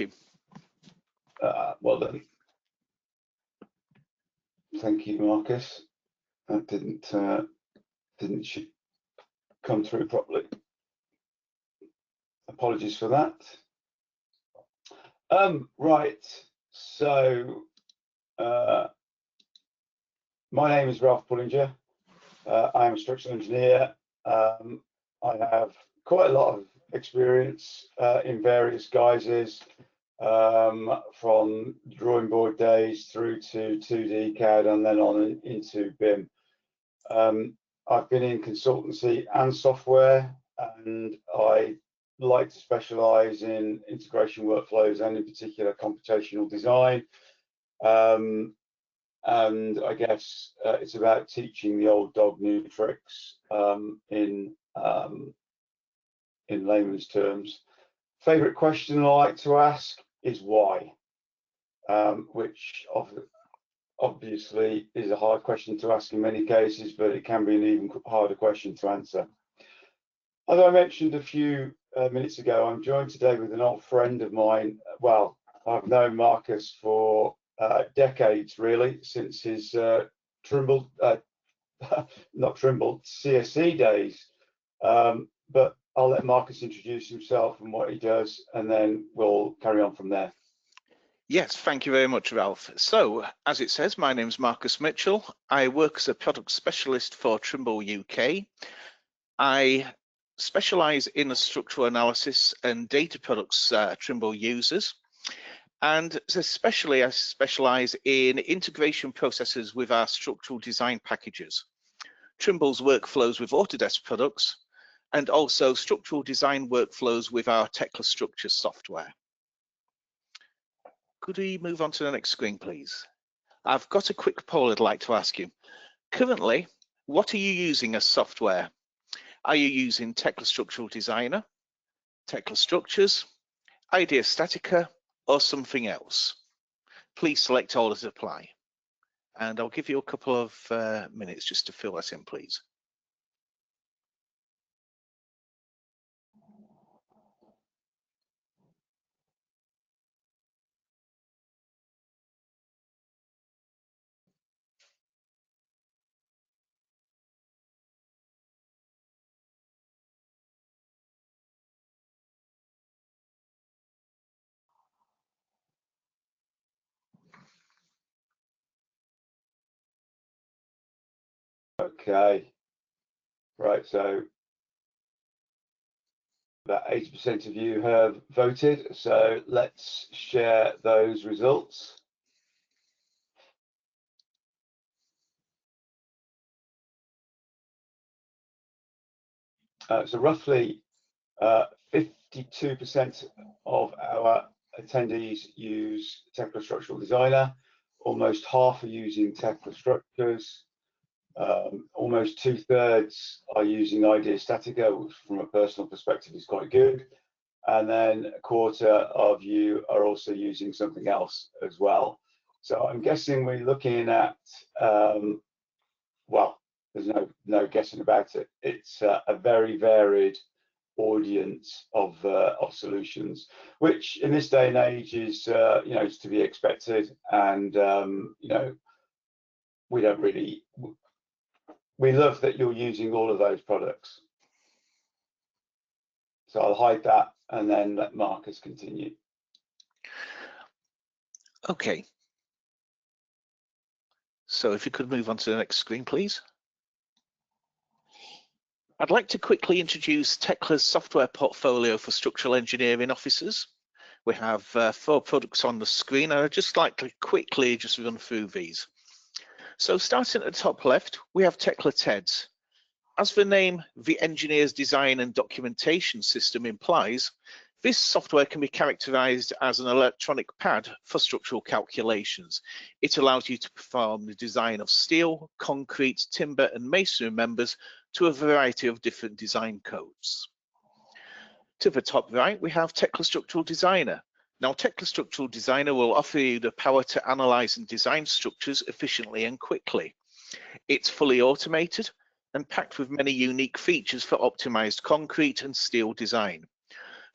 you. Well done. Thank you, Marcus. That didn't come through properly. Apologies for that. Right. So my name is Ralph Pullinger. I am a structural engineer. I have quite a lot of experience in various guises, from drawing board days through to 2D CAD and then on into BIM. I've been in consultancy and software, and I like to specialize in integration workflows and in particular computational design. And I guess it's about teaching the old dog new tricks in layman's terms. Favorite question I like to ask is why, which obviously is a hard question to ask in many cases, but it can be an even harder question to answer. As I mentioned a few minutes ago, I'm joined today with an old friend of mine. Well, I've known Marcus for decades, really, since his CSC days. But I'll let Marcus introduce himself and what he does, and then we'll carry on from there. Yes, thank you very much, Ralph. So, as it says, my name is Marcus Mitchell. I work as a product specialist for Trimble UK. I specialize in the structural analysis and data products Trimble uses. And especially I specialize in integration processes with our structural design packages, Trimble's workflows with Autodesk products, and also structural design workflows with our Tekla Structures software. Could we move on to the next screen, please? I've got a quick poll I'd like to ask you. Currently, what are you using as software? Are you using Tekla Structural Designer, Tekla Structures, IDEA StatiCa, or something else? Please select all as apply. And I'll give you a couple of minutes just to fill that in, please. Okay, right, so about 80% of you have voted, so let's share those results. So roughly 52% of our attendees use Tekla Structural Designer, almost half are using Tekla Structures, almost 2/3 are using IDEA StatiCa, which from a personal perspective is quite good, and then a quarter of you are also using something else as well. So I'm guessing we're looking at, well, there's no guessing about it. It's a very varied audience of solutions, which in this day and age is you know, is to be expected, and you know, we love that you're using all of those products. So I'll hide that and then let Marcus continue. Okay. So if you could move on to the next screen, please. I'd like to quickly introduce Tekla's software portfolio for structural engineering officers. We have 4 products on the screen, and I'd just like to quickly just run through these. So starting at the top left, we have Tekla TEDS. As the name, the Engineer's Design and Documentation System implies, this software can be characterized as an electronic pad for structural calculations. It allows you to perform the design of steel, concrete, timber, and masonry members to a variety of different design codes. To the top right, we have Tekla Structural Designer. Now, Tekla Structural Designer will offer you the power to analyze and design structures efficiently and quickly. It's fully automated and packed with many unique features for optimized concrete and steel design.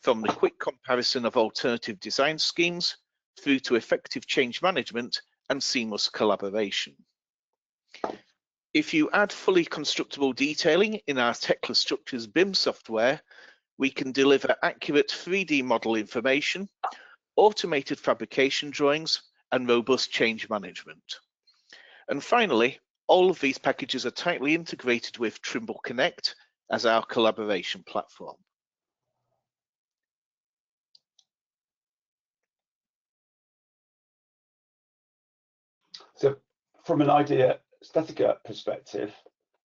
from the quick comparison of alternative design schemes through to effective change management and seamless collaboration. If you add fully constructible detailing in our Tekla Structures BIM software, we can deliver accurate 3D model information, automated fabrication drawings, and robust change management. And finally, all of these packages are tightly integrated with Trimble Connect as our collaboration platform. So from an IDEA StatiCa perspective,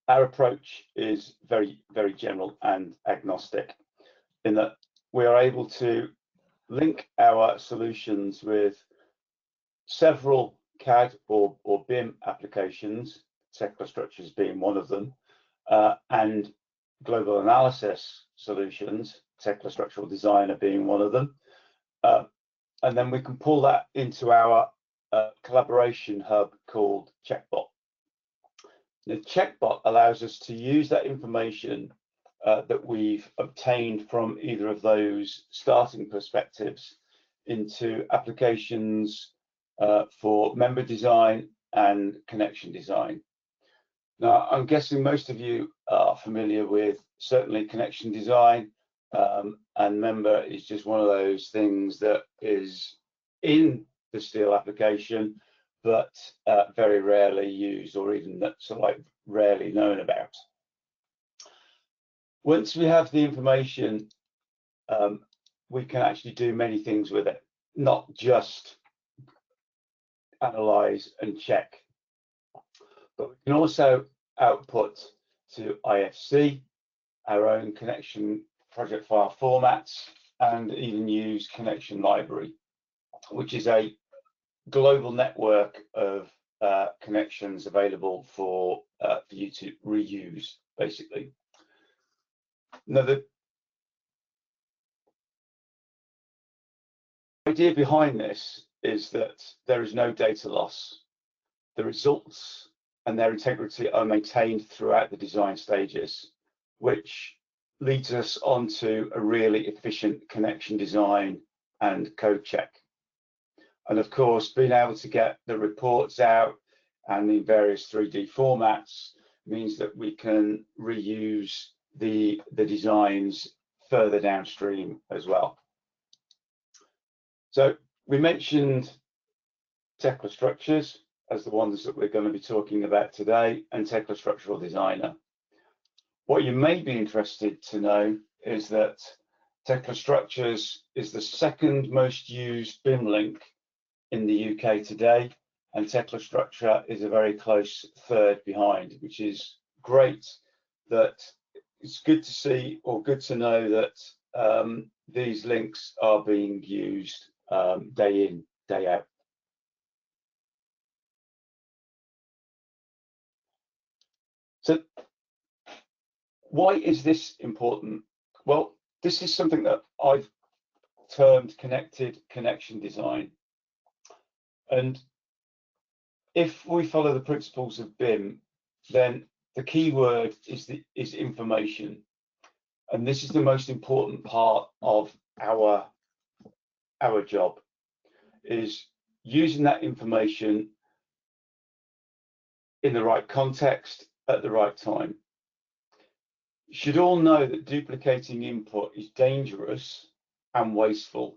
our approach is very, very general and agnostic in that we are able to link our solutions with several CAD or BIM applications, Tekla Structures being one of them, and global analysis solutions, Tekla Structural Designer being one of them. And then we can pull that into our collaboration hub called Checkbot. The Checkbot allows us to use that information that we've obtained from either of those starting perspectives into applications for member design and connection design. Now, I'm guessing most of you are familiar with certainly connection design, and member is just one of those things that is in the steel application, but very rarely used, or even sort of like rarely known about. Once we have the information, we can actually do many things with it, not just analyze and check, but we can also output to IFC, our own connection project file formats, and even use Connection Library, which is a global network of connections available for you to reuse, basically. Now, the idea behind this is that there is no data loss. The results and their integrity are maintained throughout the design stages, which leads us onto a really efficient connection design and code check. And of course, being able to get the reports out and in various 3D formats means that we can reuse the designs further downstream as well. So we mentioned Tekla Structures as the ones that we're going to be talking about today, and Tekla Structural Designer. What you may be interested to know is that Tekla Structures is the second most used BIM link in the UK today, and Tekla Structure is a very close third behind, which is great. That it's good to see, or good to know, that these links are being used day in, day out. So why is this important? Well, this is something that I've termed connected connection design. And if we follow the principles of BIM, then the key word is information. And this is the most important part of our job, is using that information in the right context at the right time. You should all know that duplicating input is dangerous and wasteful.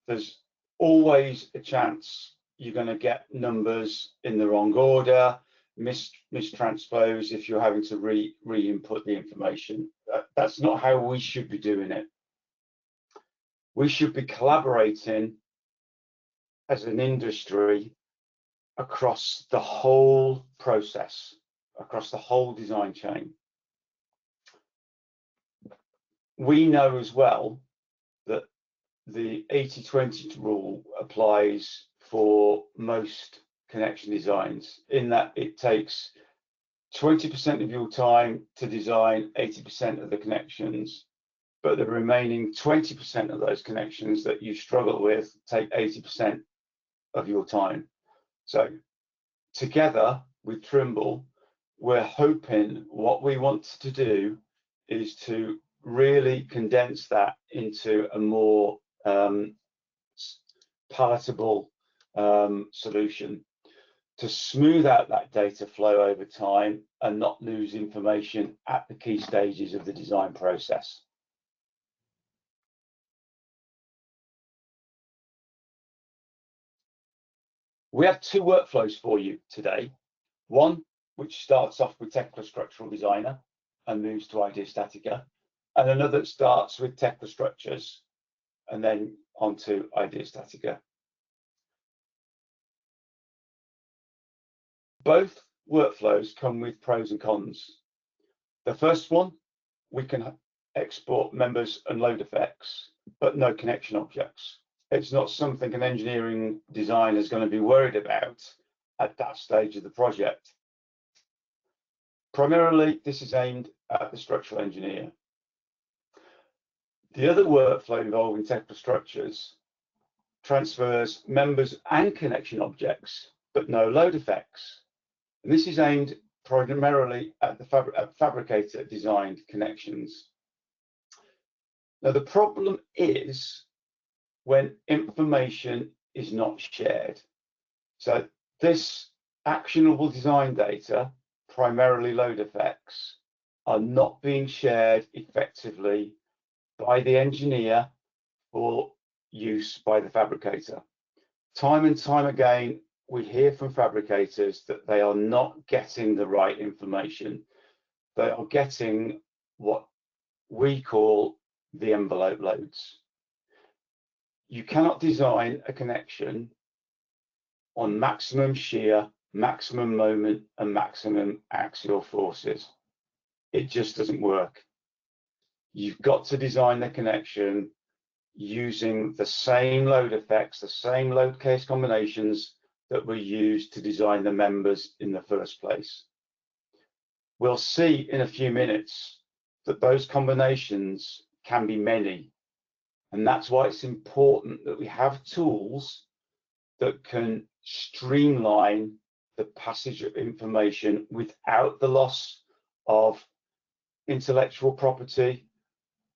There's always a chance you're going to get numbers in the wrong order, mistranspose if you're having to re-input the information. That's not how we should be doing it. We should be collaborating as an industry across the whole process, across the whole design chain. We know as well that the 80-20 rule applies for most connection designs, in that it takes 20% of your time to design 80% of the connections, but the remaining 20% of those connections that you struggle with take 80% of your time. So together with Trimble, we're hoping what we want to do is to really condense that into a more palatable solution to smooth out that data flow over time and not lose information at the key stages of the design process. We have two workflows for you today. One, which starts off with Tekla Structural Designer and moves to IDEA StatiCa, and another that starts with Tekla Structures and then onto IDEA StatiCa. Both workflows come with pros and cons. The first one, we can export members and load effects, but no connection objects. It's not something an engineering designer is going to be worried about at that stage of the project. Primarily, this is aimed at the structural engineer. The other workflow involving Tekla Structures transfers members and connection objects, but no load effects. And this is aimed primarily at the fabricator designed connections. Now, the problem is when information is not shared. So this actionable design data, primarily load effects, are not being shared effectively by the engineer for use by the fabricator. Time and time again, we hear from fabricators that they are not getting the right information. They are getting what we call the envelope loads. You cannot design a connection on maximum shear, maximum moment, and maximum axial forces. It just doesn't work. You've got to design the connection using the same load effects, the same load case combinations that were used to design the members in the first place. We'll see in a few minutes that those combinations can be many, and that's why it's important that we have tools that can streamline the passage of information without the loss of intellectual property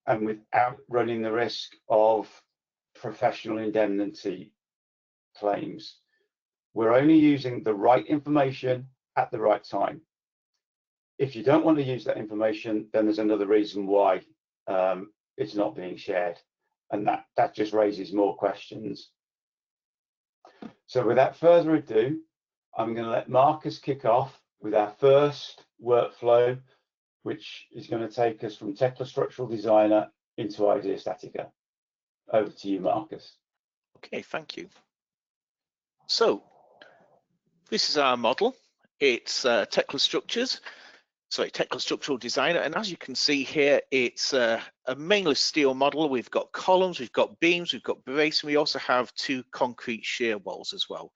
and without running the risk of professional indemnity claims. We're only using the right information at the right time. If you don't want to use that information, then there's another reason why it's not being shared, and that just raises more questions. So without further ado, I'm going to let Marcus kick off with our first workflow, which is going to take us from Tekla Structural Designer into IDEA StatiCa. Over to you, Marcus. Okay, thank you. So this is our model. It's Tekla Structures, sorry, Tekla Structural Designer, and as you can see here, it's a mainless steel model. We've got columns, we've got beams, we've got brace, and we also have two concrete shear walls as well.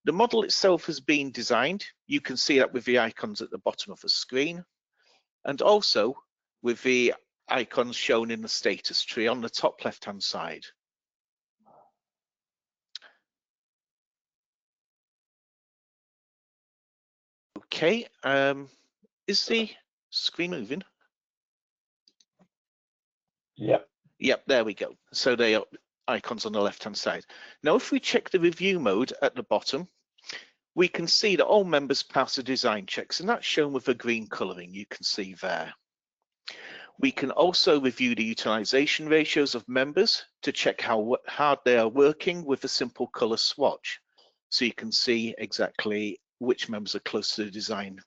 The model itself has been designed. You can see that with the icons at the bottom of the screen, and also with the icons shown in the status tree on the top left-hand side. Okay, is the screen moving? Yep. Yep, there we go. So they are icons on the left-hand side. Now, if we check the review mode at the bottom, we can see that all members pass the design checks, and that's shown with the green colouring you can see there. We can also review the utilization ratios of members to check how hard they are working with a simple colour swatch. So you can see exactly which members are close to the design.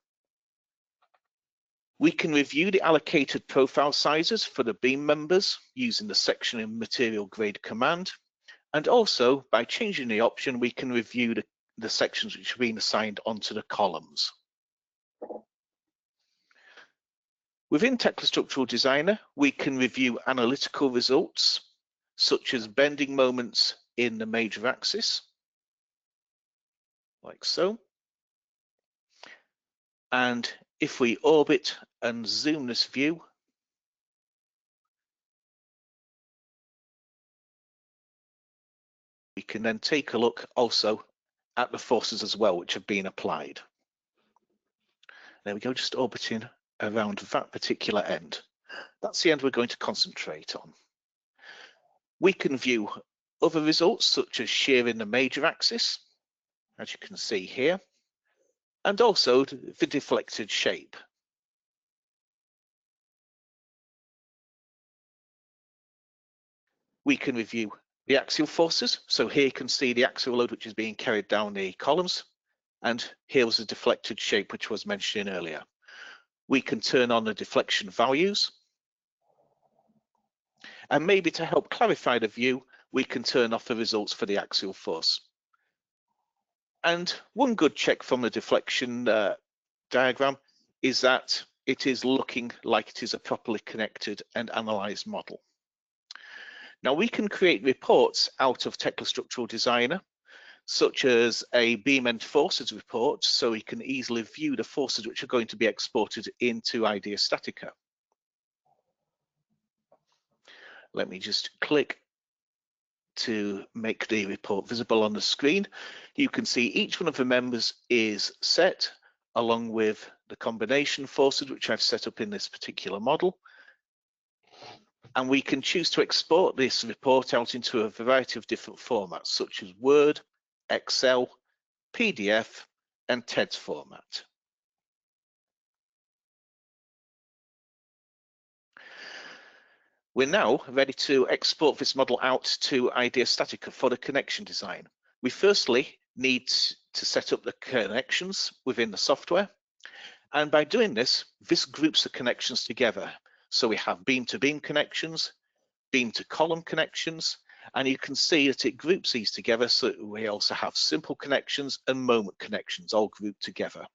We can review the allocated profile sizes for the beam members using the section and material grade command. And also by changing the option, we can review the sections which have been assigned onto the columns. Within Tekla Structural Designer, we can review analytical results, such as bending moments in the major axis, like so. And if we orbit and zoom this view, we can then take a look also at the forces as well, which have been applied. There we go, just orbiting around that particular end. That's the end we're going to concentrate on. We can view other results such as shearing the major axis, as you can see here, and also the deflected shape. We can review the axial forces. So here you can see the axial load which is being carried down the columns, and here was the deflected shape which was mentioned earlier. We can turn on the deflection values, and maybe to help clarify the view, we can turn off the results for the axial force. And one good check from the deflection diagram is that it is looking like it is a properly connected and analysed model. Now we can create reports out of Tekla Structural Designer, such as a beam end forces report, so we can easily view the forces which are going to be exported into IDEA StatiCa. Let me just click to make the report visible on the screen. You can see each one of the members is set along with the combination forces which I've set up in this particular model. And we can choose to export this report out into a variety of different formats, such as Word, Excel, PDF, and TEDS format. We're now ready to export this model out to IDEA StatiCa for the connection design. We firstly need to set up the connections within the software. And by doing this groups the connections together. So we have beam-to-beam connections, beam-to-column connections, and you can see that it groups these together, so we also have simple connections and moment connections all grouped together.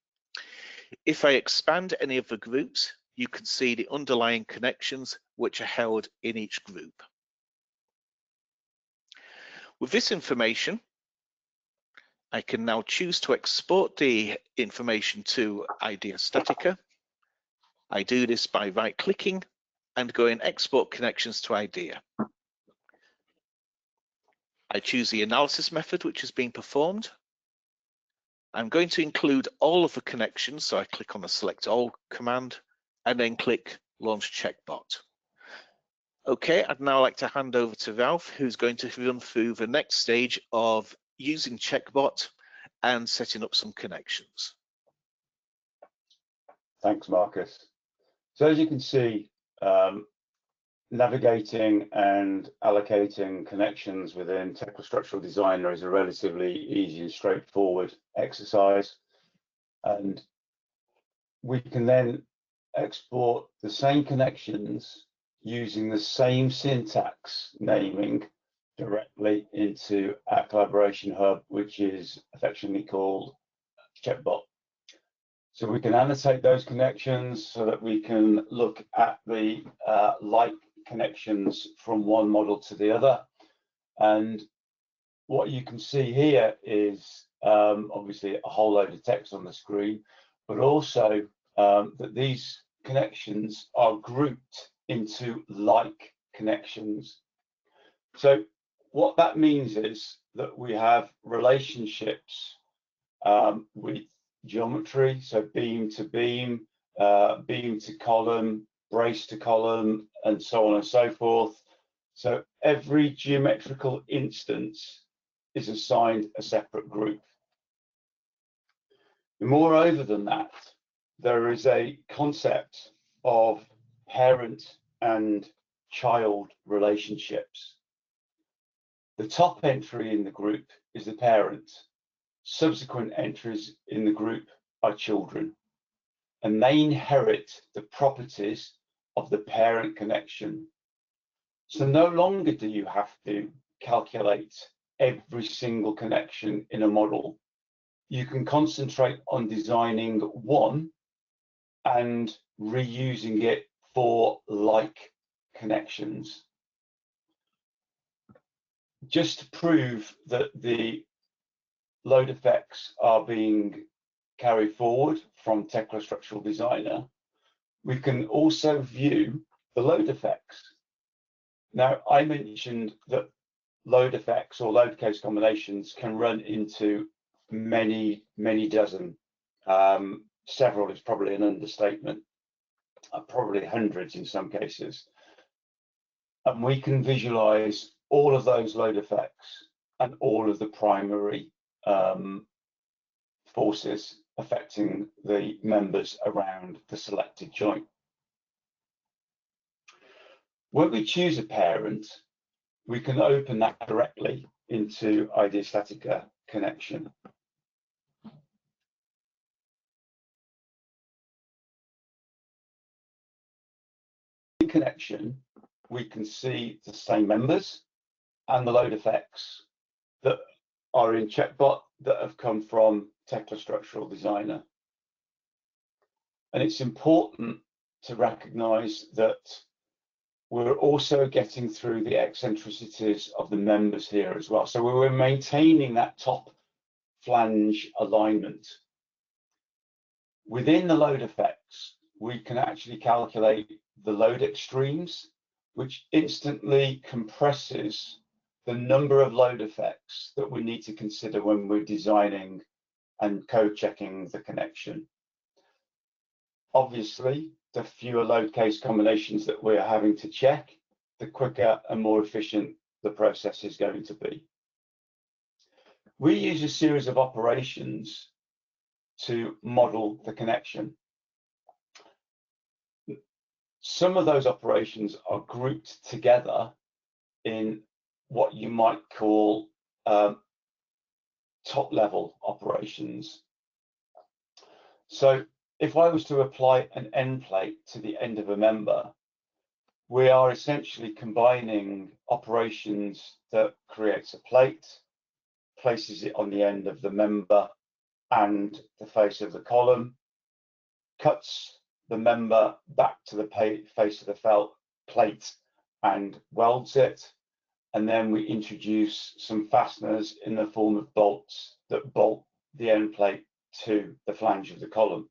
If I expand any of the groups, you can see the underlying connections which are held in each group. With this information, I can now choose to export the information to IDEA StatiCa. I do this by right-clicking and going Export Connections to IDEA. I choose the analysis method which is being performed. I'm going to include all of the connections, so I click on the Select All command and then click Launch Checkbot. Okay, I'd now like to hand over to Ralph, who's going to run through the next stage of using Checkbot and setting up some connections. Thanks, Marcus. So as you can see, navigating and allocating connections within Tekla Structural Designer is a relatively easy and straightforward exercise. And we can then export the same connections using the same syntax naming directly into our collaboration hub, which is affectionately called Checkbot. So we can annotate those connections so that we can look at the like connections from one model to the other. And what you can see here is obviously a whole load of text on the screen, but also that these connections are grouped into like connections. So what that means is that we have relationships with geometry, so beam to beam, beam to column, brace to column, and so on and so forth. So every geometrical instance is assigned a separate group. Moreover than that, there is a concept of parent and child relationships. The top entry in the group is the parent. Subsequent entries in the group are children, and they inherit the properties of the parent connection. So no longer do you have to calculate every single connection in a model. You can concentrate on designing one and reusing it for like connections. Just to prove that the load effects are being carried forward from Tekla Structural Designer, we can also view the load effects. Now, I mentioned that load effects or load case combinations can run into many dozen. Several is probably an understatement. probably hundreds in some cases. And we can visualize all of those load effects and all of the primary forces affecting the members around the selected joint. When we choose a parent, we can open that directly into IDEA StatiCa connection. In connection, we can see the same members and the load effects that are in Checkbot that have come from Tekla Structural Designer. And it's important to recognize that we're also getting through the eccentricities of the members here as well. So we're maintaining that top flange alignment. Within the load effects, we can actually calculate the load extremes, which instantly compresses the number of load effects that we need to consider when we're designing and code checking the connection. Obviously, the fewer load case combinations that we're having to check, the quicker and more efficient the process is going to be. We use a series of operations to model the connection. Some of those operations are grouped together in what you might call top-level operations. So if I was to apply an end plate to the end of a member, we are essentially combining operations that creates a plate, places it on the end of the member and the face of the column, cuts the member back to the face of the plate and welds it, and then we introduce some fasteners in the form of bolts that bolt the end plate to the flange of the column.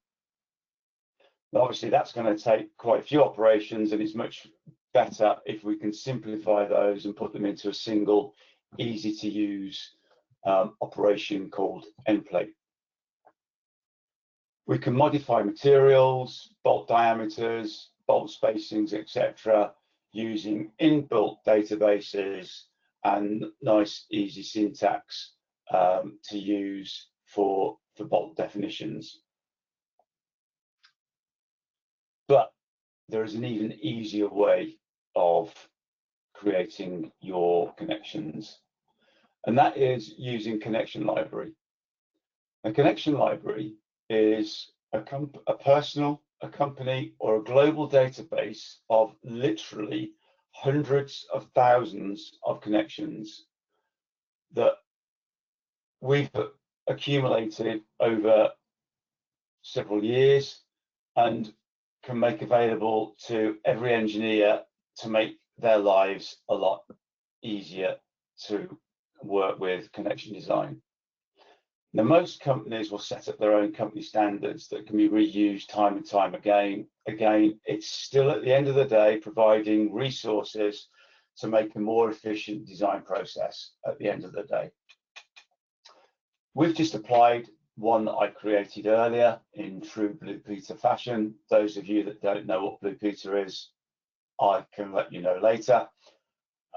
Now, obviously, that's going to take quite a few operations, and it's much better if we can simplify those and put them into a single, easy to use operation called end plate. We can modify materials, bolt diameters, bolt spacings, etc., using inbuilt databases and nice, easy syntax to use for bolt definitions. But there is an even easier way of creating your connections, and that is using connection library. A connection library is a personal, a company, or a global database of literally hundreds of thousands of connections that we've accumulated over several years and can make available to every engineer to make their lives a lot easier to work with connection design. Now, most companies will set up their own company standards that can be reused time and time again. Again, it's still at the end of the day providing resources to make a more efficient design process at the end of the day. We've just applied one that I created earlier in true Blue Peter fashion. Those of you that don't know what Blue Peter is, I can let you know later.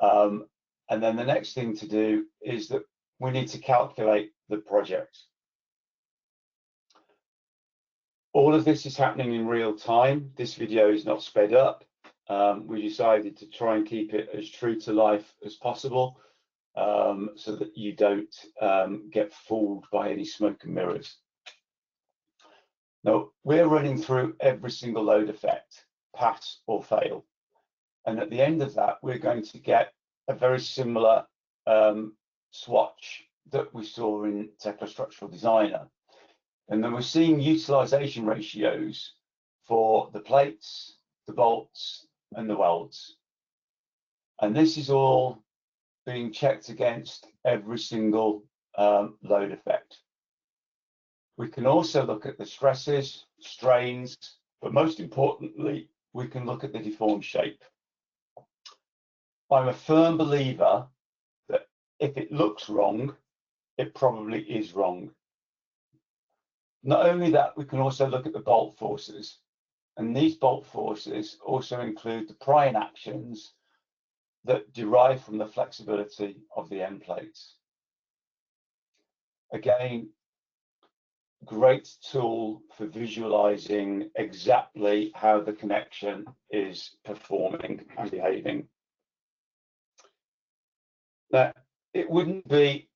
And then the next thing to do is that we need to calculate the project. All of this is happening in real time. This video is not sped up. We decided to try and keep it as true to life as possible so that you don't get fooled by any smoke and mirrors. Now, we're running through every single load effect, pass or fail. And at the end of that, we're going to get a very similar swatch that we saw in Tekla Structural Designer. And then we're seeing utilization ratios for the plates, the bolts, and the welds. And this is all being checked against every single load effect. We can also look at the stresses, strains, but most importantly, we can look at the deformed shape. I'm a firm believer that if it looks wrong, it probably is wrong. Not only that, we can also look at the bolt forces. And these bolt forces also include the prying actions that derive from the flexibility of the end plates. Again, great tool for visualizing exactly how the connection is performing and behaving. Now, it wouldn't be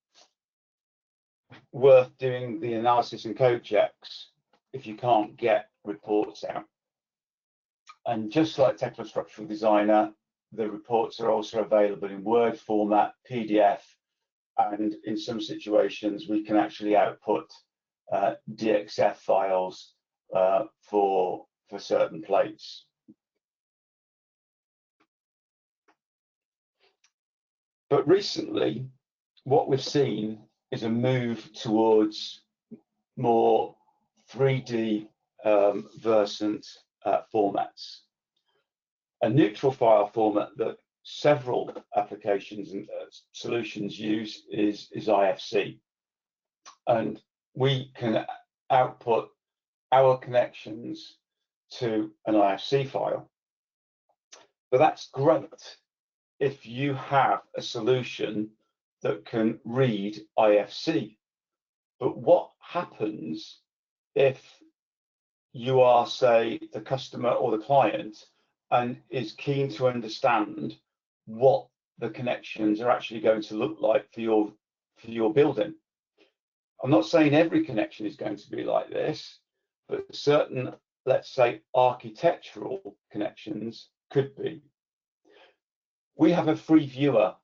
worth doing the analysis and code checks if you can't get reports out. And just like Tekla Structural Designer, the reports are also available in Word format, PDF, and in some situations we can actually output DXF files for certain plates. But recently, what we've seen is a move towards more 3D Versant formats. A neutral file format that several applications and solutions use is IFC, and we can output our connections to an IFC file. But that's great if you have a solution that can read IFC. But what happens if you are, say, the customer or the client and is keen to understand what the connections are actually going to look like for your building? I'm not saying every connection is going to be like this, but certain, let's say, architectural connections could be. We have a free viewer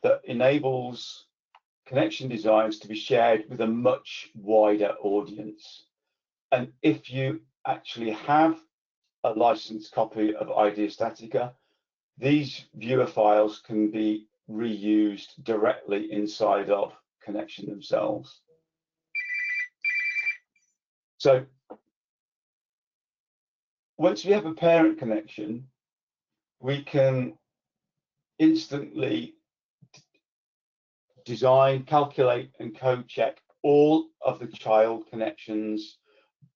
that enables connection designs to be shared with a much wider audience. And if you actually have a licensed copy of IDEA StatiCa, these viewer files can be reused directly inside of connection themselves. So once we have a parent connection, we can instantly design, calculate, and code check all of the child connections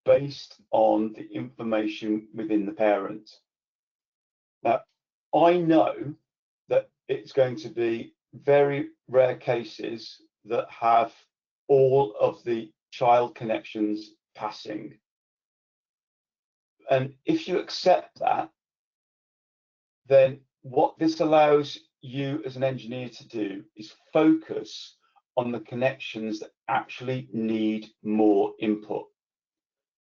based on the information within the parent. Now, I know that it's going to be very rare cases that have all of the child connections passing. And if you accept that, then what this allows you as an engineer to do is focus on the connections that actually need more input.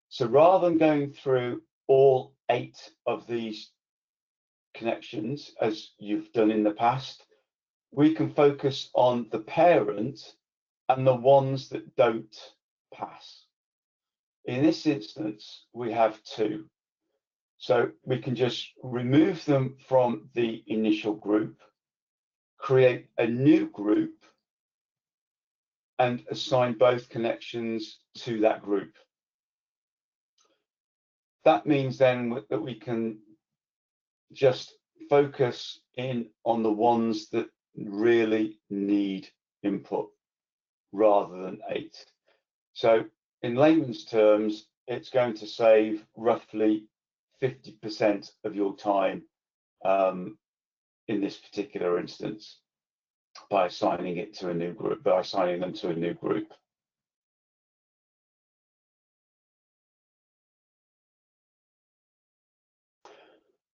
So rather than going through all 8 of these connections as you've done in the past, we can focus on the parent and the ones that don't pass. In this instance, we have 2. So we can just remove them from the initial group, create a new group, and assign both connections to that group. That means then that we can just focus in on the ones that really need input rather than 8. So in layman's terms, it's going to save roughly 50% of your time in this particular instance by assigning it to a new group, by assigning them to a new group.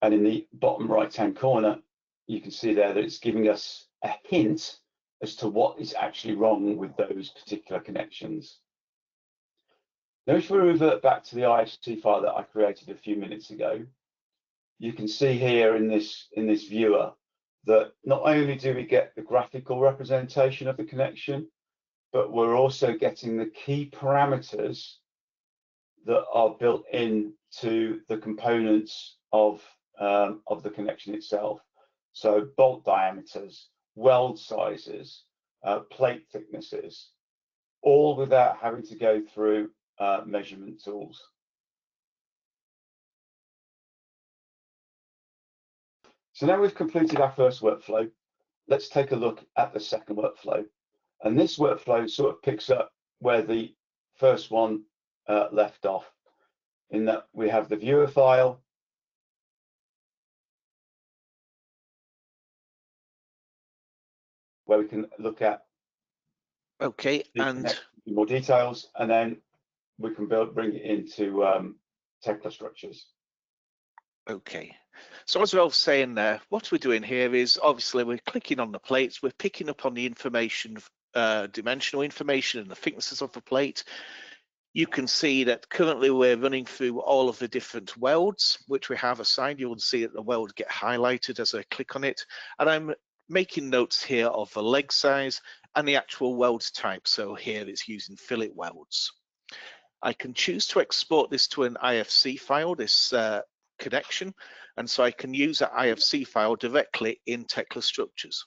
And in the bottom right-hand corner, you can see there that it's giving us a hint as to what is actually wrong with those particular connections. Now, if we revert back to the IFC file that I created a few minutes ago, you can see here in this viewer that not only do we get the graphical representation of the connection, but we're also getting the key parameters that are built into the components of the connection itself. So bolt diameters, weld sizes, plate thicknesses, all without having to go through measurement tools. So now we've completed our first workflow, let's take a look at the second workflow. And this workflow sort of picks up where the first one left off. in that we have the viewer file, where we can look at and more details, and then we can bring it into Tekla Structures. Okay, so as I was saying there, what we're doing here is obviously we're clicking on the plates, we're picking up on the information, dimensional information and the thicknesses of the plate. You can see that currently we're running through all of the different welds which we have assigned. You will see that the weld get highlighted as I click on it, and I'm making notes here of the leg size and the actual weld type. So here it's using fillet welds. I can choose to export this to an IFC file, this connection, and so I can use that IFC file directly in Tekla Structures.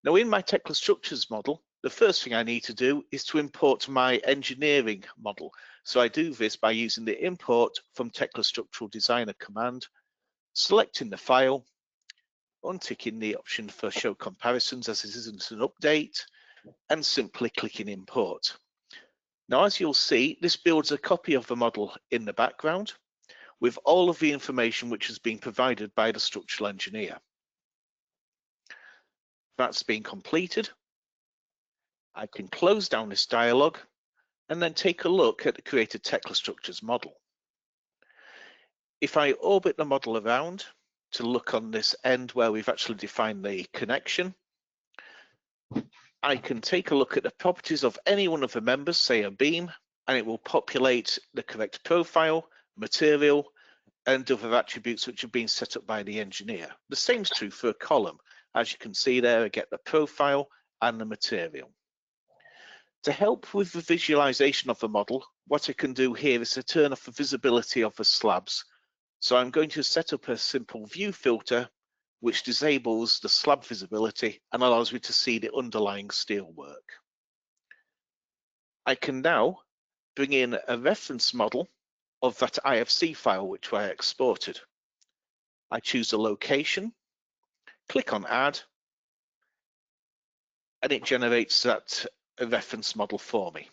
Now in my Tekla Structures model, the first thing I need to do is to import my engineering model. So I do this by using the import from Tekla Structural Designer command, selecting the file, unticking the option for show comparisons as this isn't an update, and simply clicking import. Now as you'll see, this builds a copy of the model in the background with all of the information which has been provided by the structural engineer. That's been completed. I can close down this dialog and then take a look at the created Tekla Structures model. If I orbit the model around to look on this end where we've actually defined the connection, I can take a look at the properties of any one of the members, say a beam, and it will populate the correct profile, material, and other attributes which have been set up by the engineer. The same is true for a column. As you can see there, I get the profile and the material. To help with the visualization of the model, what I can do here is to turn off the visibility of the slabs. So I'm going to set up a simple view filter which disables the slab visibility and allows me to see the underlying steelwork. I can now bring in a reference model of that IFC file which I exported. I choose a location, click on add, and it generates that reference model for me.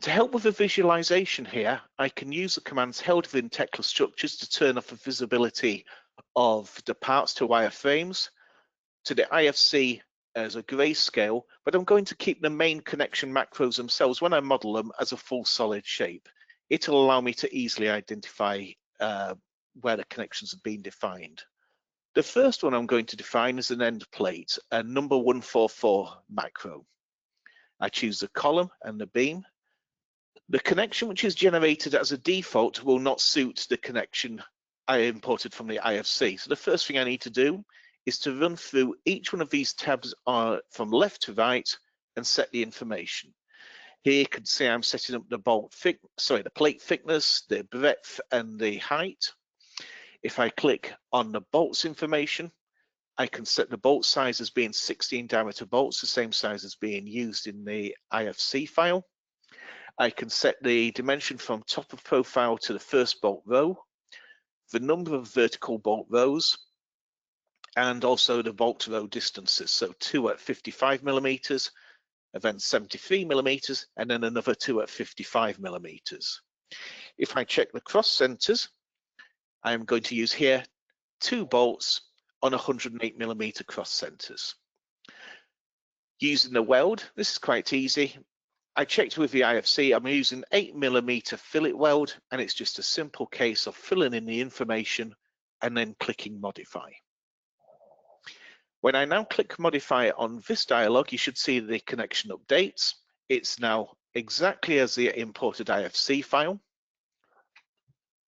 To help with the visualization here, I can use the commands held within Tekla Structures to turn off the visibility of the parts to wireframes, to the IFC as a grayscale, but I'm going to keep the main connection macros themselves when I model them as a full solid shape. It'll allow me to easily identify where the connections have been defined. The first one I'm going to define is an end plate, a number 144 macro. I choose the column and the beam. The connection which is generated as a default will not suit the connection I imported from the IFC. So the first thing I need to do is to run through each one of these tabs from left to right and set the information. Here you can see I'm setting up the plate thickness, the breadth and the height. If I click on the bolts information, I can set the bolt size as being 16 diameter bolts, the same size as being used in the IFC file. I can set the dimension from top of profile to the first bolt row, the number of vertical bolt rows, and also the bolt row distances. So 2 at 55 millimeters, then 73 millimeters, and then another 2 at 55 millimeters. If I check the cross centers, I'm going to use here 2 bolts on 108 millimeter cross centers. Using the weld, this is quite easy. I checked with the IFC, I'm using 8 millimeter fillet weld, and it's just a simple case of filling in the information and then clicking modify. When I now click modify on this dialog, you should see the connection updates. It's now exactly as the imported IFC file.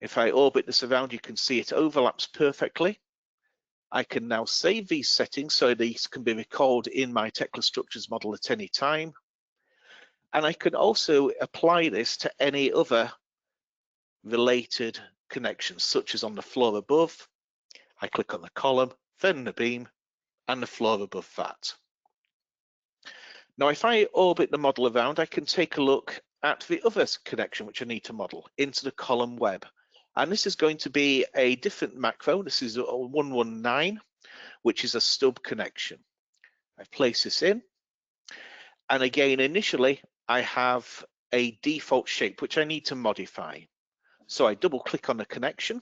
If I orbit this around, you can see it overlaps perfectly. I can now save these settings so these can be recalled in my Tekla Structures model at any time. And I can also apply this to any other related connections, such as on the floor above. I click on the column, then the beam, and the floor above that. Now, if I orbit the model around, I can take a look at the other connection which I need to model into the column web. And this is going to be a different macro. This is a 119, which is a stub connection. I place this in. And again, initially, I have a default shape which I need to modify. So I double click on the connection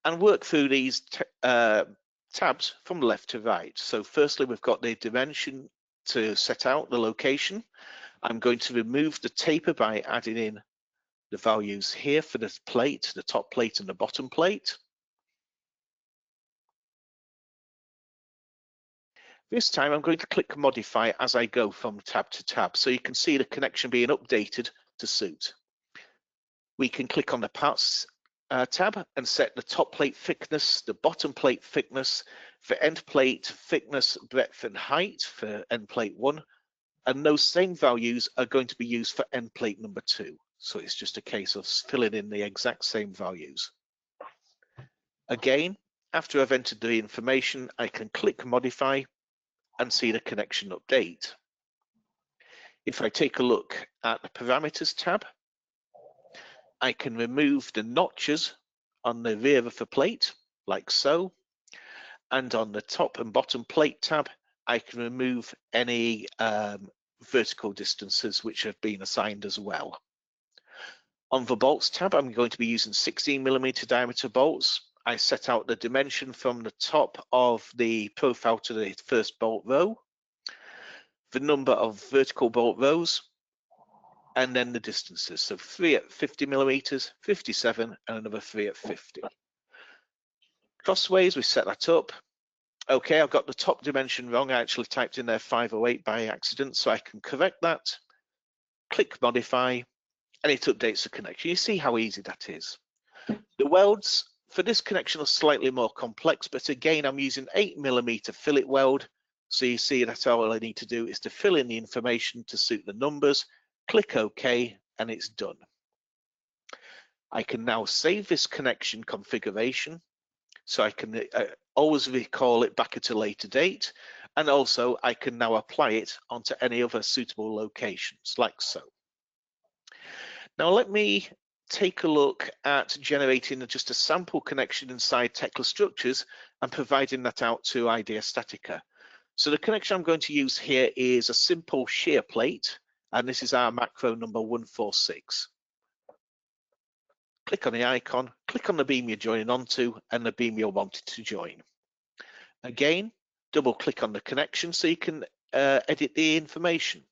and work through these tabs from left to right. So firstly, we've got the dimension to set out the location. I'm going to remove the taper by adding in the values here for the plate, the top plate and the bottom plate. This time I'm going to click modify as I go from tab to tab, so you can see the connection being updated to suit. We can click on the parts tab and set the top plate thickness, the bottom plate thickness, for end plate thickness, breadth and height for end plate 1, and those same values are going to be used for end plate number 2. So it's just a case of filling in the exact same values. Again, after I've entered the information, I can click modify and see the connection update. If I take a look at the parameters tab, I can remove the notches on the rear of the plate, like so. And on the top and bottom plate tab, I can remove any vertical distances which have been assigned as well. On the bolts tab, I'm going to be using 16mm diameter bolts. I set out the dimension from the top of the profile to the first bolt row, the number of vertical bolt rows, and then the distances. So 3 at 50mm, 57, and another 3 at 50. Crossways, we set that up. Okay, I've got the top dimension wrong. I actually typed in there 508 by accident, so I can correct that. Click modify, and it updates the connection. You see how easy that is. The welds for this connection are slightly more complex, but again, I'm using 8mm fillet weld. So you see that all I need to do is to fill in the information to suit the numbers, click OK, and it's done. I can now save this connection configuration, so I can always recall it back at a later date, and also I can now apply it onto any other suitable locations, like so. Now let me take a look at generating just a sample connection inside Tekla Structures and providing that out to IDEA StatiCa. So the connection I'm going to use here is a simple shear plate, and this is our macro number 146. Click on the icon, click on the beam you're joining onto and the beam you're wanting to join. Again, double click on the connection so you can edit the information.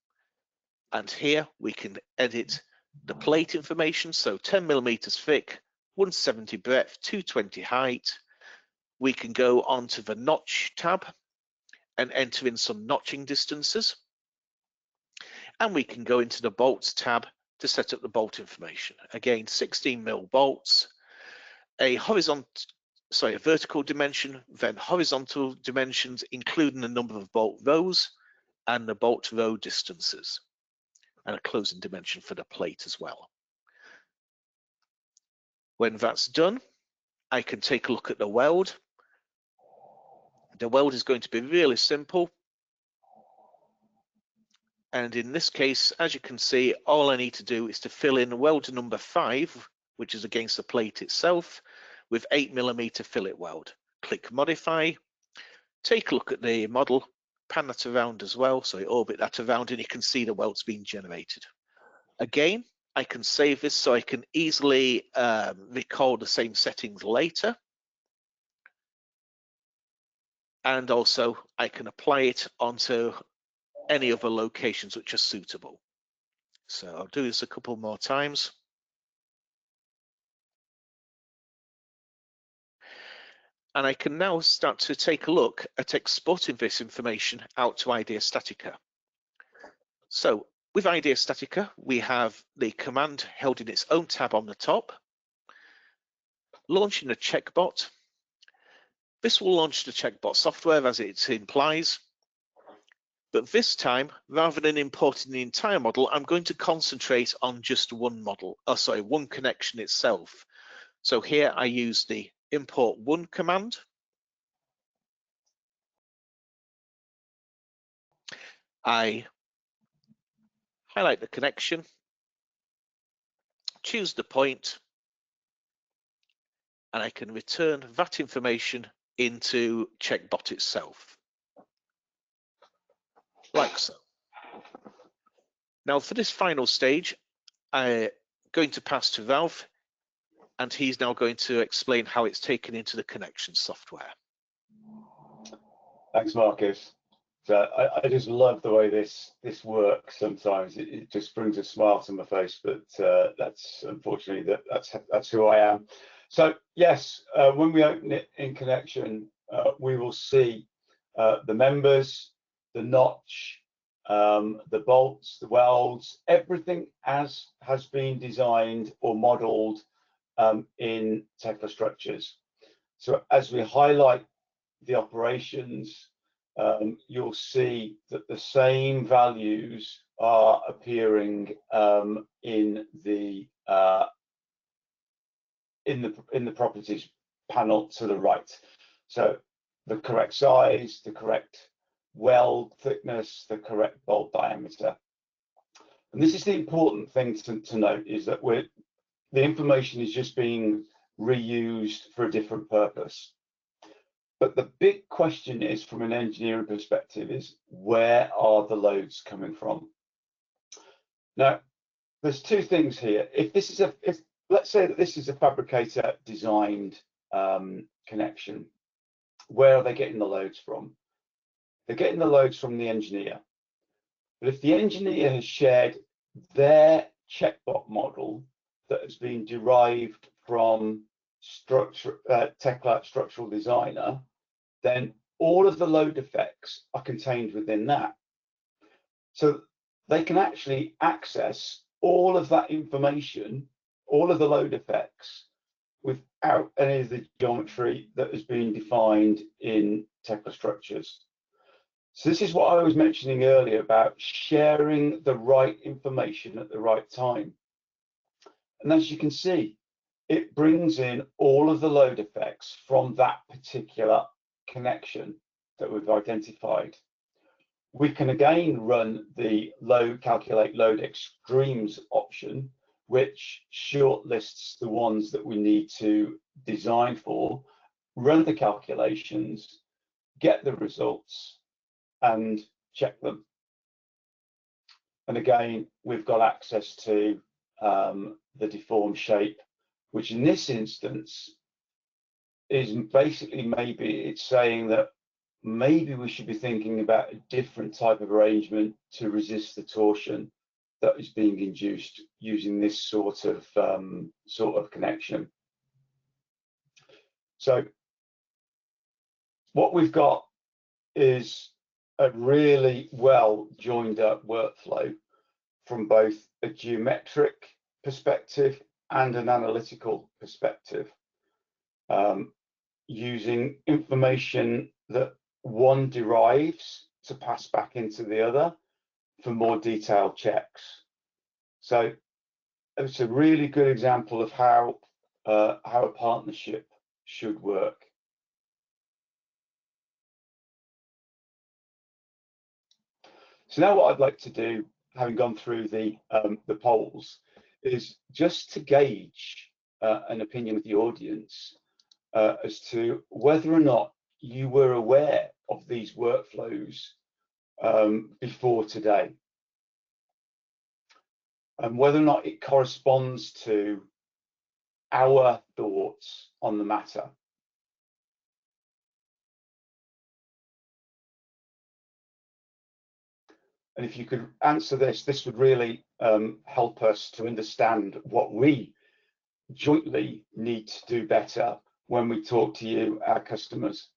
And here we can edit the plate information, so 10mm thick, 170 breadth, 220 height. We can go onto the notch tab and enter in some notching distances. And we can go into the bolts tab to set up the bolt information. Again, 16mm bolts, a vertical dimension, then horizontal dimensions, including the number of bolt rows and the bolt row distances, and a closing dimension for the plate as well. When that's done, I can take a look at the weld. The weld is going to be really simple. And in this case, as you can see, all I need to do is to fill in weld number 5, which is against the plate itself, with 8mm fillet weld. Click modify, take a look at the model, pan that around as well, so you orbit that around and you can see the welds being generated. Again, I can save this so I can easily recall the same settings later. And also I can apply it onto any other locations which are suitable. So I'll do this a couple more times. And I can now start to take a look at exporting this information out to IDEA StatiCa. So with IDEA StatiCa, we have the command held in its own tab on the top, launching a checkbot. This will launch the checkbot software as it implies. But this time, rather than importing the entire model, I'm going to concentrate on just one one connection itself. So here I use the import one command. I highlight the connection, choose the point, and I can return that information into checkbot itself, like so. Now for this final stage, I going to pass to Ralph, and he's now going to explain how it's taken into the connection software. Thanks, Marcus. So I just love the way this works. Sometimes it just brings a smile to my face, but that's unfortunately that's who I am. So yes, when we open it in connection, we will see the members, the notch, the bolts, the welds, everything as has been designed or modeled in Tekla Structures. So as we highlight the operations, you'll see that the same values are appearing in the properties panel to the right. So the correct size, the correct weld thickness, the correct bolt diameter. And this is the important thing to note, is that the information is just being reused for a different purpose. But the big question is, from an engineering perspective, is where are the loads coming from? Now, there's two things here. If let's say that this is a fabricator designed connection, where are they getting the loads from? They're getting the loads from the engineer. But if the engineer has shared their checkbox model that has been derived from Tekla Structural Designer, then all of the load effects are contained within that. So they can actually access all of that information, all of the load effects, without any of the geometry that has been defined in Tekla Structures. So this is what I was mentioning earlier about sharing the right information at the right time. And as you can see, it brings in all of the load effects from that particular connection that we've identified. We can again run the calculate load extremes option, which shortlists the ones that we need to design for, run the calculations, get the results, and check them. And again, we've got access to the deformed shape, which in this instance is basically, maybe it's saying that maybe we should be thinking about a different type of arrangement to resist the torsion that is being induced using this sort of connection. So what we've got is a really well joined up workflow from both a geometric perspective and an analytical perspective, using information that one derives to pass back into the other for more detailed checks. So it's a really good example of how a partnership should work. So now what I'd like to do, having gone through the polls, is just to gauge an opinion with the audience as to whether or not you were aware of these workflows before today, and whether or not it corresponds to our thoughts on the matter. And if you could answer this would really help us to understand what we jointly need to do better when we talk to you, our customers.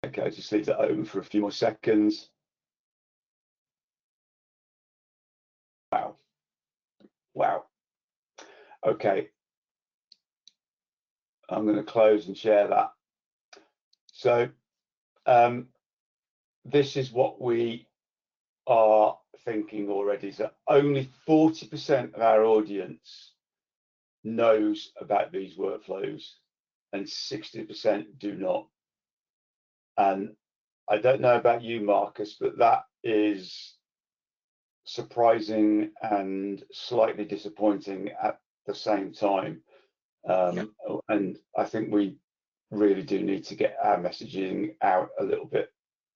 Okay, just leave that open for a few more seconds. Wow. Wow. Okay. I'm going to close and share that. So this is what we are thinking already. So only 40% of our audience knows about these workflows and 60% do not. And I don't know about you, Marcus, but that is surprising and slightly disappointing at the same time. And I think we really do need to get our messaging out a little bit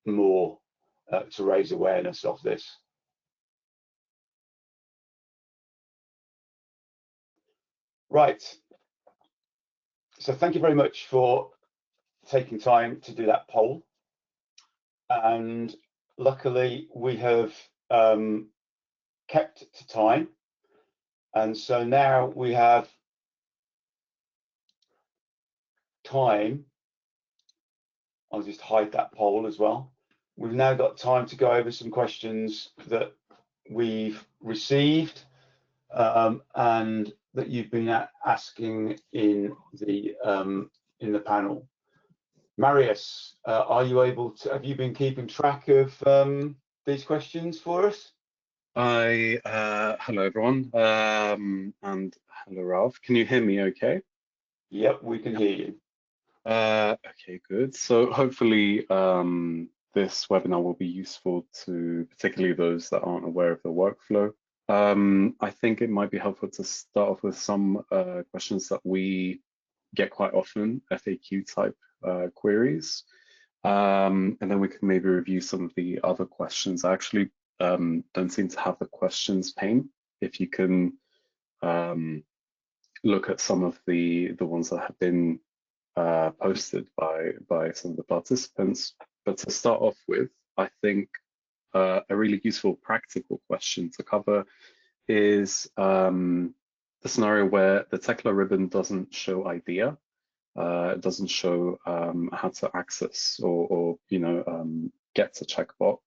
more to raise awareness of this. Right. So thank you very much for taking time to do that poll. And luckily we have kept to time. And so now we have time. I'll just hide that poll as well. We've now got time to go over some questions that we've received and that you've been asking in the panel. Marius, are you able to? Have you been keeping track of these questions for us? Hello everyone, and hello Ralph. Can you hear me okay? Yep, we can hear you. Okay, good. So hopefully this webinar will be useful to particularly those that aren't aware of the workflow. I think it might be helpful to start off with some questions that we get quite often, FAQ type queries, and then we can maybe review some of the other questions. I actually don't seem to have the questions pane. If you can look at some of the ones that have been posted by some of the participants. But to start off with, I think a really useful practical question to cover is the scenario where the Tekla ribbon doesn't show IDEA. It doesn't show how to access or get to checkbot,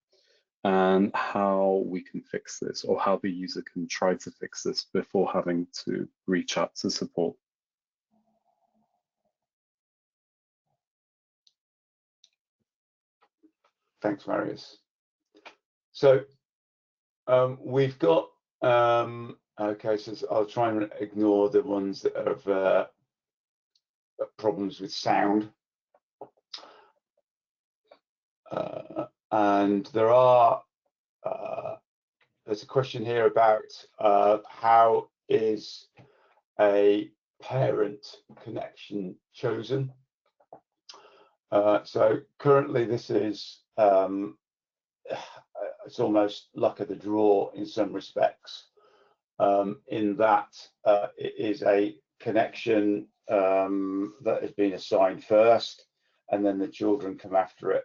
and how we can fix this, or how the user can try to fix this before having to reach out to support. Thanks, Marius. So we've got okay, so I'll try and ignore the ones that have problems with sound. And there's a question here about how is a parent connection chosen. So currently this is it's almost luck of the draw in some respects, in that it is a connection that has been assigned first, and then the children come after it.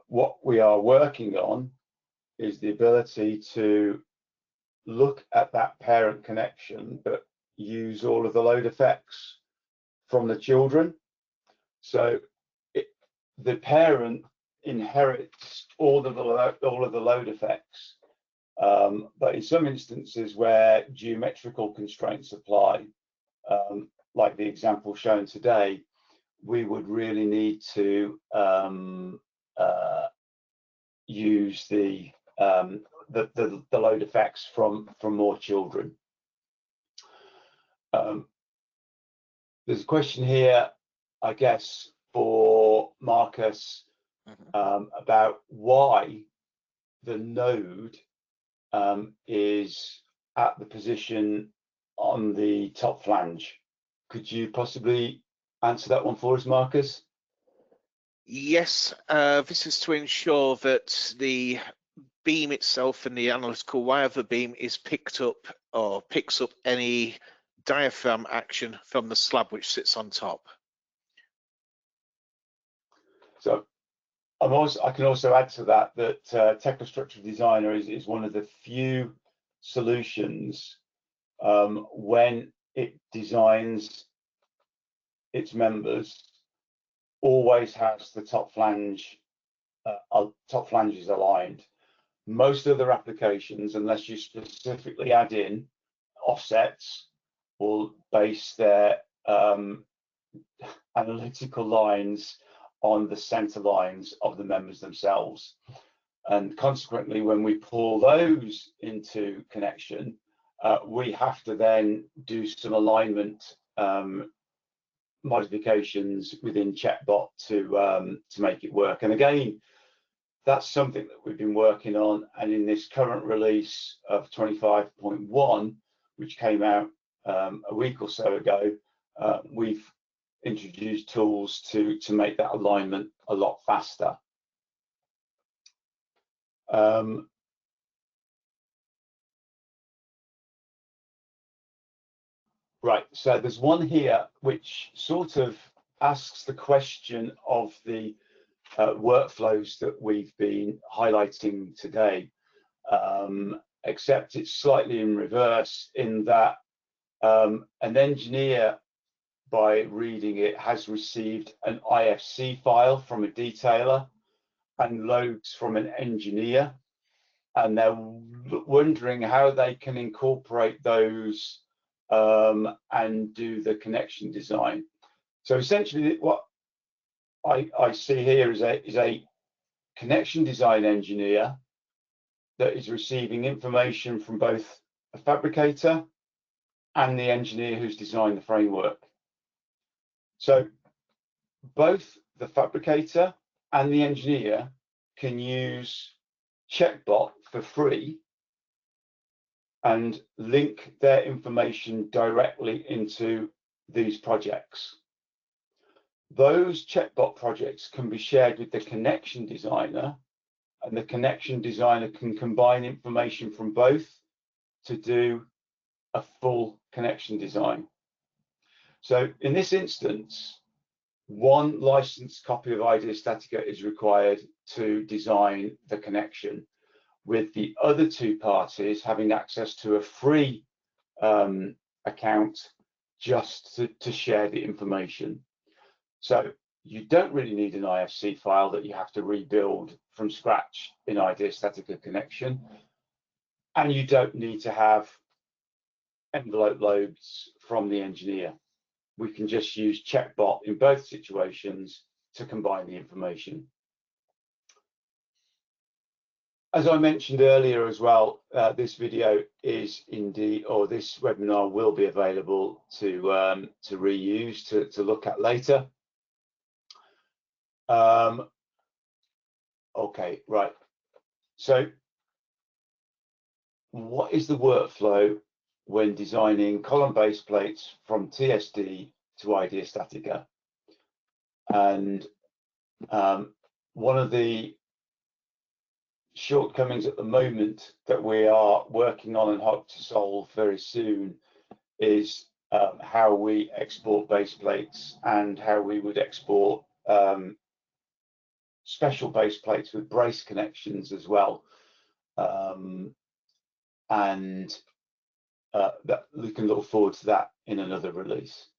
What we are working on is the ability to look at that parent connection but use all of the load effects from the children. So the parent inherits all of the load effects, but in some instances where geometrical constraints apply, like the example shown today, we would really need to use the load effects from more children. There's a question here, I guess, for Marcus, about why the node is at the position on the top flange. Could you possibly answer that one for us, Marcus? Yes, this is to ensure that the beam itself and the analytical wire of the beam is picked up, or picks up any diaphragm action from the slab which sits on top. So I can also add to that Tekla Structural Designer is one of the few solutions when it designs its members, always has the top flanges aligned. Most other applications, unless you specifically add in offsets, will base their analytical lines on the center lines of the members themselves. And consequently, when we pull those into connection, we have to then do some alignment modifications within Checkbot to make it work. And again, that's something that we've been working on, and in this current release of 25.1, which came out a week or so ago, we've introduced tools to make that alignment a lot faster. Right, so there's one here which sort of asks the question of the workflows that we've been highlighting today, except it's slightly in reverse in that an engineer, by reading it, has received an IFC file from a detailer and loads from an engineer, and they're wondering how they can incorporate those and do the connection design. So essentially what I see here is a connection design engineer that is receiving information from both a fabricator and the engineer who's designed the framework. So both the fabricator and the engineer can use Checkbot for free and link their information directly into these projects. Those Checkbot projects can be shared with the connection designer, and the connection designer can combine information from both to do a full connection design. So in this instance, one licensed copy of IDEA StatiCa is required to design the connection, with the other two parties having access to a free account just to share the information. So you don't really need an IFC file that you have to rebuild from scratch in IDEA StatiCa connection, and you don't need to have envelope loads from the engineer. We can just use Checkbot in both situations to combine the information. As I mentioned earlier as well, this video is indeed, or this webinar will be available to reuse, to look at later. Okay, right. So what is the workflow when designing column base plates from TSD to IDEA StatiCa? And one of the shortcomings at the moment that we are working on and hope to solve very soon is how we export base plates and how we would export special base plates with brace connections as well. That we can look forward to that in another release.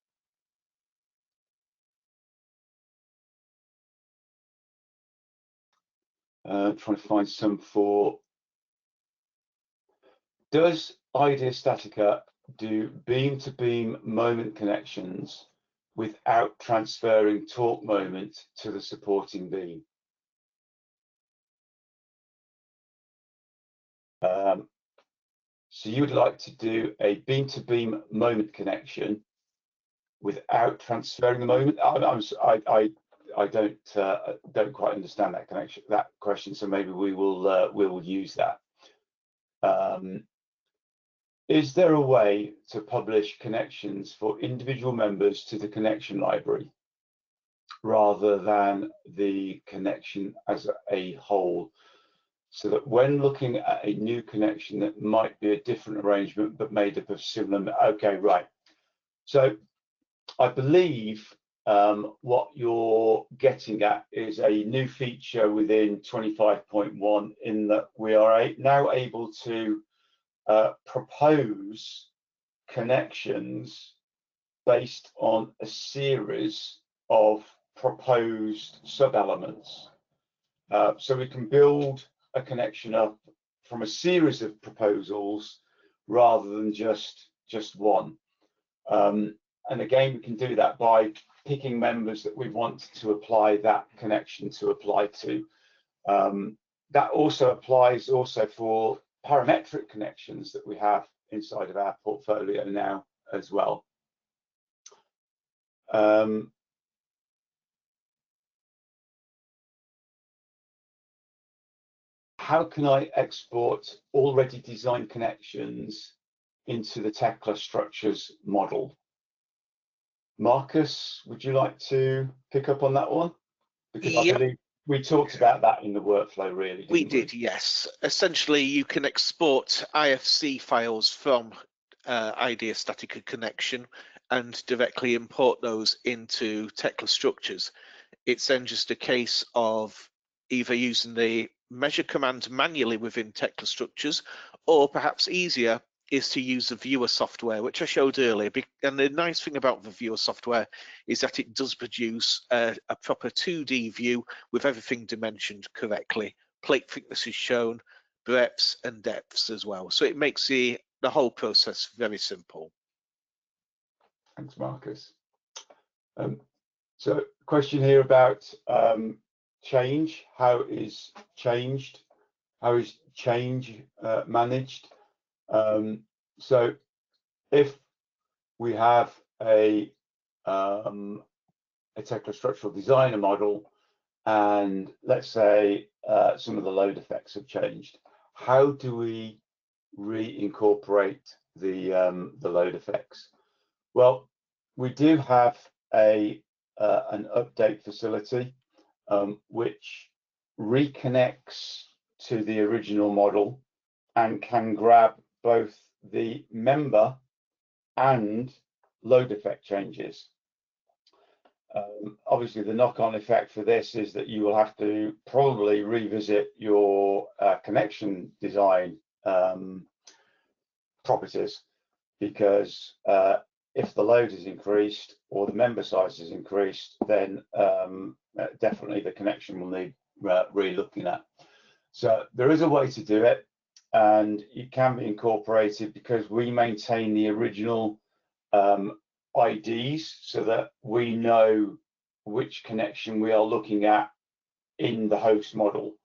Trying to find some for. Does IDEA StatiCa do beam-to-beam moment connections without transferring torque moment to the supporting beam? So you would like to do a beam-to-beam moment connection without transferring the moment. I don't quite understand that question. So maybe we will use that. Is there a way to publish connections for individual members to the connection library rather than the connection as a whole, so that when looking at a new connection that might be a different arrangement but made up of similar? Okay, right. So I believe what you're getting at is a new feature within 25.1, in that we are now able to propose connections based on a series of proposed sub-elements. So we can build a connection up from a series of proposals rather than just one. And again, we can do that by picking members that we want to apply that connection to apply to. That also applies for parametric connections that we have inside of our portfolio now as well. How can I export already designed connections into the Tekla Structures model? Marcus, would you like to pick up on that one? Because I believe we talked about that in the workflow, really, didn't we? We did, yes. Essentially, you can export IFC files from IDEA StatiCa connection and directly import those into Tekla Structures. It's then just a case of either using the measure command manually within Tekla Structures, or perhaps easier is to use the viewer software, which I showed earlier. And the nice thing about the viewer software is that it does produce a proper 2D view with everything dimensioned correctly. Plate thickness is shown, breadths and depths as well. So it makes the whole process very simple. Thanks, Marcus. So question here about change. How is change managed? So if we have a Tekla Structural Designer model, and let's say some of the load effects have changed, how do we reincorporate the load effects? Well, we do have an update facility which reconnects to the original model and can grab both the member and load effect changes. Obviously, the knock-on effect for this is that you will have to probably revisit your connection design properties, because if the load is increased or the member size is increased, then definitely the connection will need re-looking at. So there is a way to do it, and it can be incorporated because we maintain the original IDs so that we know which connection we are looking at in the host model,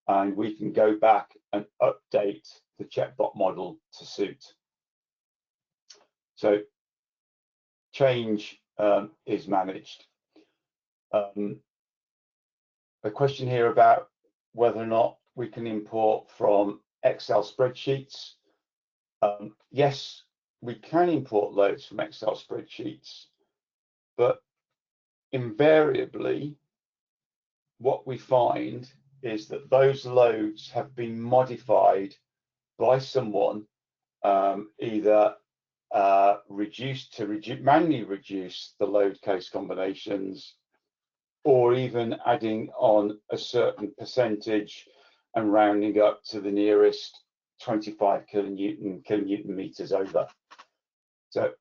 and we can go back and update the checkbox model to suit. So change is managed. A question here about whether or not we can import from Excel spreadsheets. Yes, we can import loads from Excel spreadsheets, but invariably what we find is that those loads have been modified by someone, either manually reduce the load case combinations, or even adding on a certain percentage and rounding up to the nearest 25 kilonewton meters over. So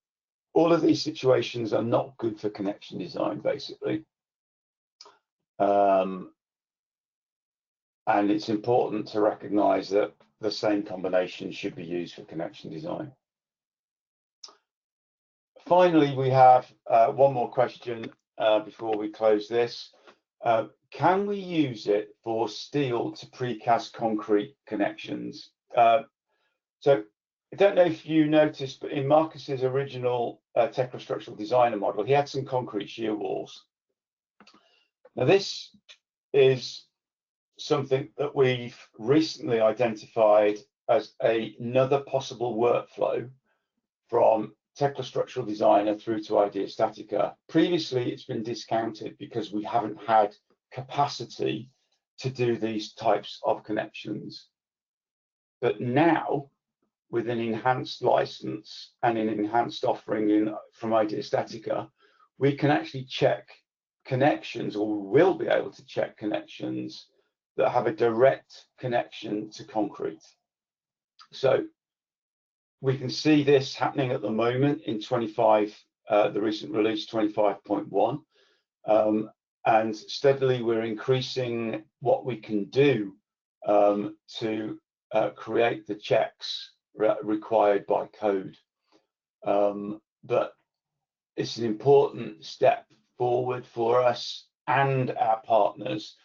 all of these situations are not good for connection design, basically. And it's important to recognize that the same combination should be used for connection design. Finally, we have one more question before we close this. Can we use it for steel to precast concrete connections? So I don't know if you noticed, but in Marcus's original Tekla Structural Designer model, he had some concrete shear walls. Now this is something that we've recently identified as another possible workflow from Tekla Structural Designer through to IDEA StatiCa. Previously, it's been discounted because we haven't had capacity to do these types of connections. But now, with an enhanced license and an enhanced offering from IDEA StatiCa, we can actually check connections, or we will be able to check connections that have a direct connection to concrete. So we can see this happening at the moment in 25, the recent release 25.1, and steadily we're increasing what we can do to create the checks required by code. But it's an important step forward for us and our partners,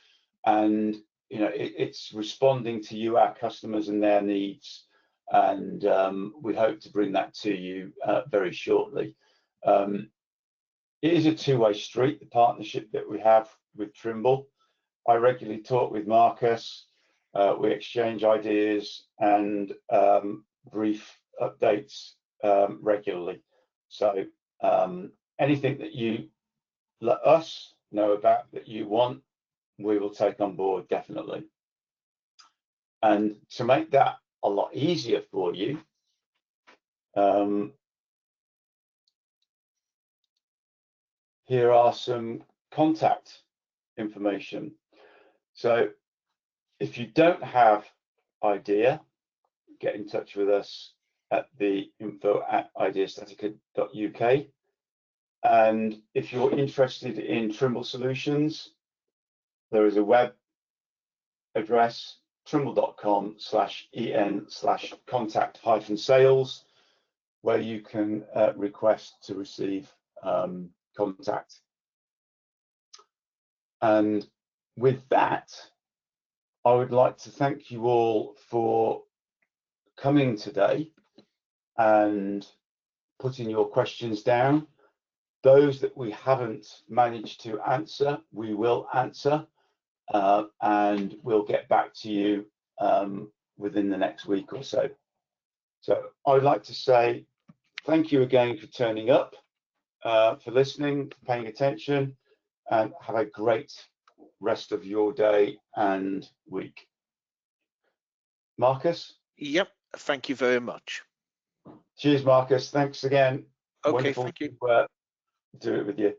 and it's responding to you, our customers, and their needs, and we hope to bring that to you very shortly. It is a two-way street, the partnership that we have with Trimble. I regularly talk with Marcus, we exchange ideas and brief updates regularly. So anything that you let us know about that you want, we will take on board definitely. And to make that a lot easier for you, here are some contact information. So if you don't have IDEA, get in touch with us at the info@ideastatica.uk. And if you're interested in Trimble solutions, there is a web address, trimble.com/en/contact-sales, where you can request to receive contact. And with that, I would like to thank you all for coming today and putting your questions down. Those that we haven't managed to answer, we will answer, and we'll get back to you within the next week or so. So I'd like to say thank you again for turning up, for listening, for paying attention, and have a great rest of your day and week. Marcus? Yep, thank you very much. Cheers, Marcus. Thanks again. Okay, Wonderful thank you. to do it with you.